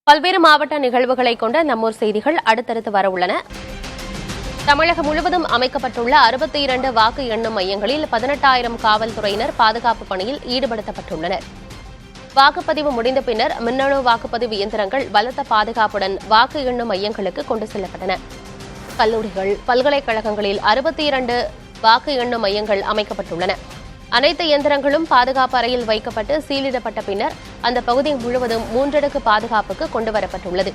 பல்வேறு மாவட்ட நிகழ்வுகளை கொண்ட நம்மூர் செய்திகள் அடுத்தடுத்து வரவுள்ளன. தமிழகம் முழுவதும் அமைக்கப்பட்டுள்ள 62 வாக்கு எண்ணும் மையங்களில் 18,000 காவல்துறையினர் பாதுகாப்பு பணியில் ஈடுபடுத்தப்பட்டுள்ளனர். வாக்குப்பதிவு முடிந்த பின்னர் மின்னணு வாக்குப்பதிவு இயந்திரங்கள் பலத்த பாதுகாப்புடன் வாக்கு எண்ணும் மையங்களுக்கு கொண்டு செல்லப்பட்டன. கல்லூரிகள், பல்கலைக்கழகங்களில் 62 வாக்கு எண்ணும் மையங்கள் அமைக்கப்பட்டுள்ளன. அனைத்து இயந்திரங்களும் பாதுகாப்பு அறையில் வைக்கப்பட்டு சீலிடப்பட்ட பின்னர் அந்த பகுதி முழுவதும் 3 அடுக்கு பாதுகாப்புக்கு கொண்டுவரப்பட்டுள்ளது.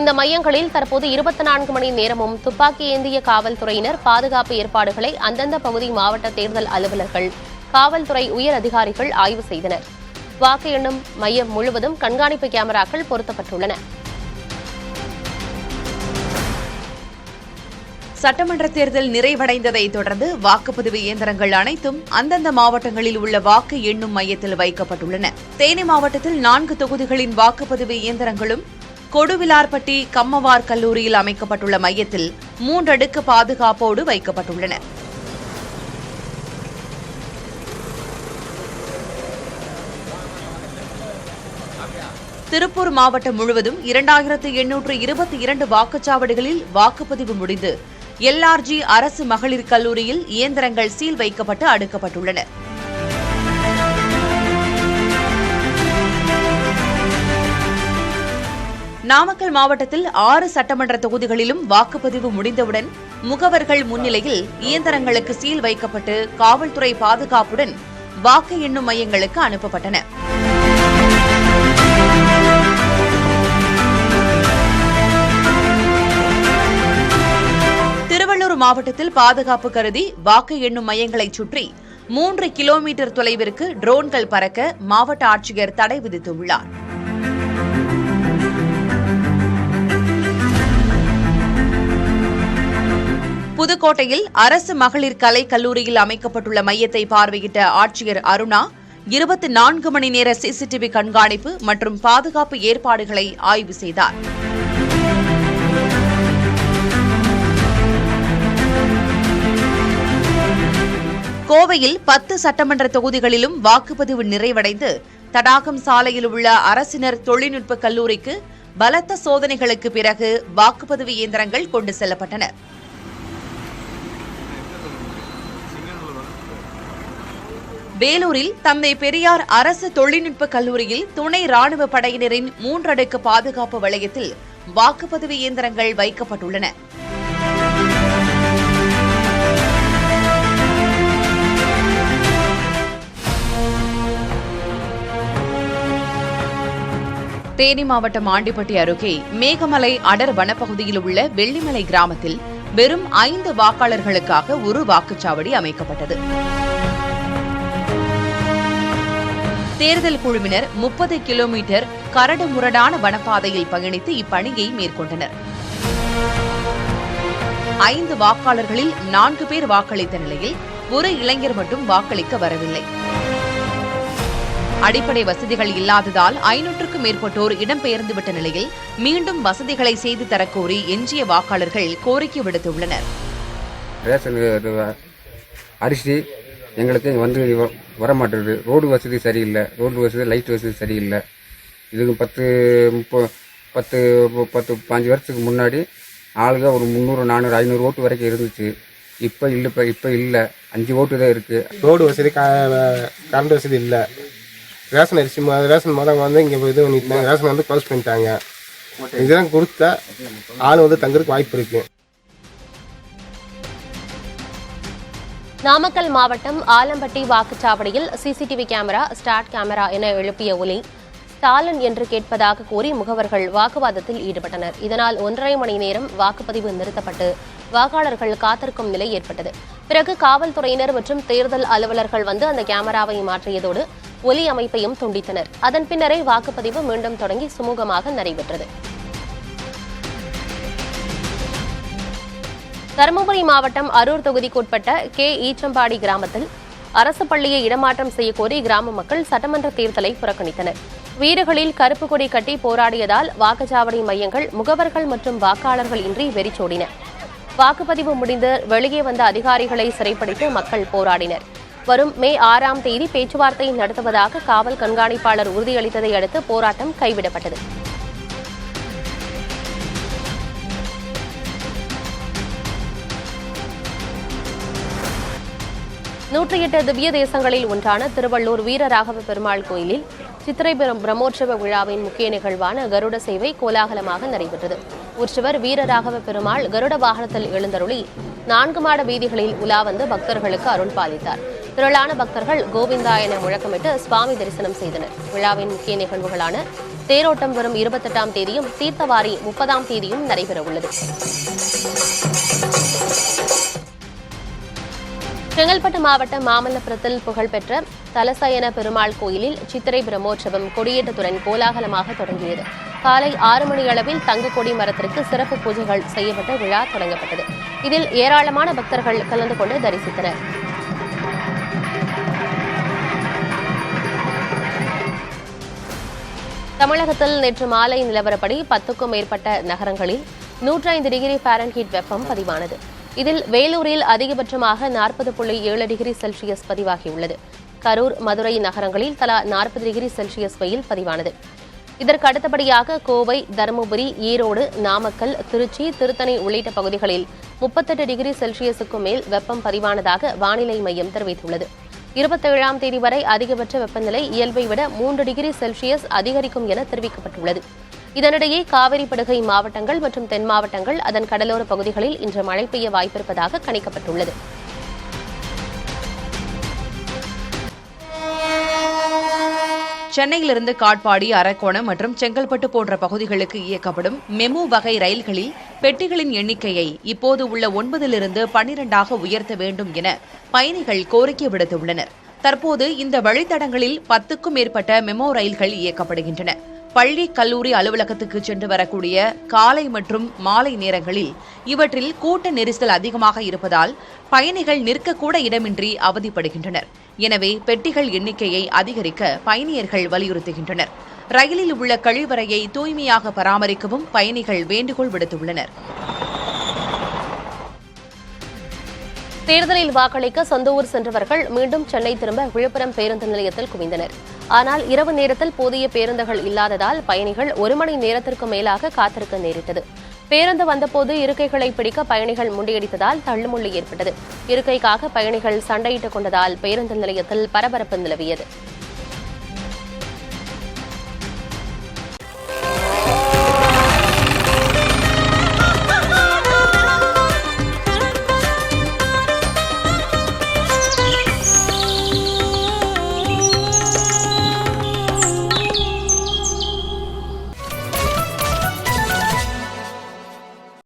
இந்த மையங்களில் தற்போது 24 மணி நேரமும் துப்பாக்கி ஏந்திய காவல்துறையினர் பாதுகாப்பு ஏற்பாடுகளை அந்தந்த பகுதி மாவட்ட தேர்தல் அலுவலர்கள், காவல்துறை உயர் அதிகாரிகள் ஆய்வு செய்தனர். வாக்கு எண்ணும் மையம் முழுவதும் கண்காணிப்பு கேமராக்கள் பொருத்தப்பட்டுள்ளன. சட்டமன்ற தேர்தல் நிறைவடைந்ததை தொடர்ந்து வாக்குப்பதிவு இயந்திரங்கள் அனைத்தும் அந்தந்த மாவட்டங்களில் உள்ள வாக்கு எண்ணும் மையத்தில் வைக்கப்பட்டுள்ளன. தேனி மாவட்டத்தில் 4 தொகுதிகளின் வாக்குப்பதிவு இயந்திரங்களும் கொடுவிலார்பட்டி கம்மவார் கல்லூரியில் அமைக்கப்பட்டுள்ள மையத்தில் 3 அடுக்கு பாதுகாப்போடு வைக்கப்பட்டுள்ளன. திருப்பூர் மாவட்டம் முழுவதும் 2822 வாக்குச்சாவடிகளில் வாக்குப்பதிவு முடிந்து LRG அரசு மகளிர் கல்லூரியில் இயந்திரங்கள் சீல் வைக்கப்பட்டு அடுக்கப்பட்டுள்ளன. நாமக்கல் மாவட்டத்தில் 6 சட்டமன்ற தொகுதிகளிலும் வாக்குப்பதிவு முடிந்தவுடன் முகவர்கள் முன்னிலையில் இயந்திரங்களுக்கு சீல் வைக்கப்பட்டு காவல்துறை பாதுகாப்புடன் வாக்கு எண்ணும் மையங்களுக்கு அனுப்பப்பட்டன. திருவள்ளூர் மாவட்டத்தில் பாதுகாப்பு கருதி வாக்கு எண்ணும் மையங்களைச் சுற்றி 3 கிலோமீட்டர் தொலைவிற்கு ட்ரோன்கள் பறக்க மாவட்ட ஆட்சியர் தடை விதித்துள்ளார். புதுக்கோட்டையில் அரசு மகளிர் கலை கல்லூரியில் அமைக்கப்பட்டுள்ள மையத்தை பார்வையிட்ட ஆட்சியர் அருணா 24 மணி நேர CCTV கண்காணிப்பு மற்றும் பாதுகாப்பு ஏற்பாடுகளை ஆய்வு செய்தார். கோவையில் 10 சட்டமன்ற தொகுதிகளிலும் வாக்குப்பதிவு நிறைவடைந்து தடாகம் சாலையில் உள்ள அரசினர் தொழில்நுட்ப கல்லூரிக்கு பலத்த சோதனைகளுக்கு பிறகு வாக்குப்பதிவு இயந்திரங்கள் கொண்டு செல்லப்பட்டன. வேலூரில் தந்தை பெரியார் அரசு தொழில்நுட்ப கல்லூரியில் துணை ராணுவ படையினரின் 3 அடுக்கு பாதுகாப்பு வளையத்தில் வாக்குப்பதிவு இயந்திரங்கள் வைக்கப்பட்டுள்ளன. தேனி மாவட்டம் ஆண்டிப்பட்டி அருகே மேகமலை அடர் வனப்பகுதியில் உள்ள வெள்ளிமலை கிராமத்தில் வெறும் 5 வாக்காளர்களுக்காக ஒரு வாக்குச்சாவடி அமைக்கப்பட்டது. தேர்தல் குழுவினர் 30 கிலோமீட்டர் கரடுமுரடான வனப்பாதையில் பயணித்து இப்பணியை மேற்கொண்டனர். 5 வாக்காளர்களில் 4 பேர் வாக்களித்த நிலையில் ஒரு இளைஞர் மட்டும் வாக்களிக்க வரவில்லை. அடிப்படை வசதிகள் இல்லாததால் 500க்கும் மேற்பட்டோர் இடம்பெயர்ந்துவிட்ட நிலையில் மீண்டும் வசதிகளை செய்து தரக்கோரி எஞ்சிய வாக்காளர்கள் கோரிக்கை விடுத்துள்ளனர். அரிசி எங்களுக்கு வந்து வரமாட்டேங்குது. ரோடு வசதி சரியில்லை, ரோடு வசதி லைட் வசதி சரியில்லை. இதுக்கு 10-15 வருஷத்துக்கு முன்னாடி ஆளுங்க ஒரு 300, 400, 500 ஓட்டு வரைக்கும் இருந்துச்சு. இப்போ இல்லை 5 ஓட்டு தான் இருக்கு. ரோடு வசதி, கரண்ட் வசதி இல்லை. ரேஷன் அரிசி ரேஷன் மொதல் வந்து இங்கே இது பண்ணிட்டாங்க, ரேஷன் வந்து க்ளோஸ் பண்ணிட்டாங்க. இதெல்லாம் கொடுத்தா ஆள் வந்து தங்குறதுக்கு வாய்ப்பு இருக்கு. நாமக்கல் மாவட்டம் ஆலம்பட்டி வாக்குச்சாவடியில் CCTV கேமரா, ஸ்டார்ட் கேமரா என எழுப்பிய ஒலி ஸ்டாலின் என்று கேட்பதாக கூறி முகவர்கள் வாக்குவாதத்தில் ஈடுபட்டனர். இதனால் 1.5 மணி நேரம் வாக்குப்பதிவு நிறுத்தப்பட்டு வாக்காளர்கள் காத்திருக்கும் நிலை ஏற்பட்டது. பிறகு காவல்துறையினர் மற்றும் தேர்தல் அலுவலர்கள் வந்து அந்த கேமராவை மாற்றியதோடு ஒலி அமைப்பையும் துண்டித்தனர். அதன் பின்னரே வாக்குப்பதிவு மீண்டும் தொடங்கி சுமூகமாக நடைபெற்றது. தருமபுரி மாவட்டம் அரூர் தொகுதிக்குட்பட்ட ஈச்சம்பாடி கிராமத்தில் அரசு பள்ளியை இடமாற்றம் செய்யக்கோரி கிராம மக்கள் சட்டமன்ற தேர்தலை புறக்கணித்தனர். வீடுகளில் கருப்பு கொடி கட்டி போராடியதால் வாக்குச்சாவடி மையங்கள் முகவர்கள் மற்றும் வாக்காளர்கள் இன்றி வெறிச்சோடின. வாக்குப்பதிவு முடிந்து வெளியே வந்த அதிகாரிகளை சிறைப்பிடித்து மக்கள் போராடினர். வரும் மே 6ஆம் தேதி பேச்சுவார்த்தை நடத்துவதாக காவல் கண்காணிப்பாளர் உறுதியளித்ததை அடுத்து போராட்டம் கைவிடப்பட்டது. 108 திவ்ய தேசங்களில் ஒன்றான திருவள்ளூர் வீரராகவ பெருமாள் கோயிலில் சித்திரை பிரம்மோற்சவ விழாவின் முக்கிய நிகழ்வான கருட சேவை கோலாகலமாக நடைபெற்றது. உற்சவர் வீரராகவ பெருமாள் கருட வாகனத்தில் எழுந்தருளி 4 மாட வீதிகளில் உலா வந்து பக்தர்களுக்கு அருள் பாலித்தார். திரளான பக்தர்கள் கோவிந்தா என முழக்கமிட்டு சுவாமி தரிசனம் செய்தனர். விழாவின் முக்கிய நிகழ்வுகளான தேரோட்டம் வரும் 28ஆம் தேதியும் தீர்த்தவாரி 30ஆம் தேதியும் நடைபெறவுள்ளது. செங்கல்பட்டு மாவட்டம் மாமல்லபுரத்தில் புகழ்பெற்ற தலசயன பெருமாள் கோயிலில் சித்திரை பிரம்மோற்சவம் கொடியேற்றத்துடன் கோலாகலமாக தொடங்கியது. காலை 6 மணி அளவில் தங்க கொடி மரத்திற்கு சிறப்பு பூஜைகள் செய்யப்பட்ட விழா தொடங்கப்பட்டது. இதில் ஏராளமான பக்தர்கள் கலந்து கொண்டு தரிசித்தனர். தமிழகத்தில் நேற்று மாலை நிலவரப்படி 10க்கும் மேற்பட்ட நகரங்களில் 105 டிகிரி ஃபாரன்ஹீட் வெப்பம் பதிவானது. இதில் வேலூரில் அதிகபட்சமாக 40.7 டிகிரி செல்சியஸ் பதிவாகியுள்ளது. கரூர், மதுரை நகரங்களில் தலா 40 டிகிரி செல்சியஸ் வெயில் பதிவானது. இதற்கு அடுத்தபடியாக கோவை, தருமபுரி, ஈரோடு, நாமக்கல், திருச்சி, திருத்தணி உள்ளிட்ட பகுதிகளில் 38 டிகிரி செல்சியஸுக்கும் மேல் வெப்பம் பதிவானதாக வானிலை மையம் தெரிவித்துள்ளது. 27ஆம் தேதி வரை அதிகபட்ச வெப்பநிலை இயல்பை விட 3 டிகிரி செல்சியஸ் அதிகரிக்கும் என தெரிவிக்கப்பட்டுள்ளது. இதனிடையே காவிரி படுகை மாவட்டங்கள் மற்றும் தென் மாவட்டங்கள் அதன் கடலோர பகுதிகளில் இன்று மழை பெய்ய வாய்ப்பிருப்பதாக கணிக்கப்பட்டுள்ளது. சென்னையிலிருந்து காட்பாடி, அரக்கோணம் மற்றும் செங்கல்பட்டு போன்ற பகுதிகளுக்கு இயக்கப்படும் மெமு வகை ரயில்களில் பெட்டிகளின் எண்ணிக்கையை இப்போது உள்ள 9லிருந்து 12ஆக உயர்த்த வேண்டும் என பயணிகள் கோரிக்கை விடுத்துள்ளனர். தற்போது இந்த வழித்தடங்களில் 10க்கும் மேற்பட்ட மெமு ரயில்கள் இயக்கப்படுகின்றன. பள்ளி, கல்லூரி அலுவலகத்துக்கு சென்று வரக்கூடிய காலை மற்றும் மாலை நேரங்களில் இவற்றில் கூட்ட நெரிசல் அதிகமாக இருப்பதால் பயணிகள் நிற்கக்கூட இடமின்றி அவதிப்படுகின்றனர். எனவே பெட்டிகள் எண்ணிக்கையை அதிகரிக்க பயணியர்கள் வலியுறுத்துகின்றனர். ரயிலில் உள்ள கழிவறையை தூய்மையாக பராமரிக்கவும் பயணிகள் வேண்டுகோள் விடுத்துள்ளனர். தேர்தலில் வாக்களிக்க சொந்த ஊர் சென்றவர்கள் மீண்டும் சென்னை திரும்ப விழுப்புரம் பேருந்து நிலையத்தில் குவிந்தனர். ஆனால் இரவு நேரத்தில் போதிய பேருந்துகள் இல்லாததால் பயணிகள் 1 மணி நேரத்திற்கு மேலாக காத்திருக்க நேரிட்டது. பேருந்து வந்தபோது இருக்கைகளை பிடிக்க பயணிகள் முண்டியடித்ததால் தள்ளுமுள்ளு ஏற்பட்டது. இருக்கைக்காக பயணிகள் சண்டையிட்டுக் கொண்டதால் பேருந்து நிலையத்தில் பரபரப்பு நிலவியது.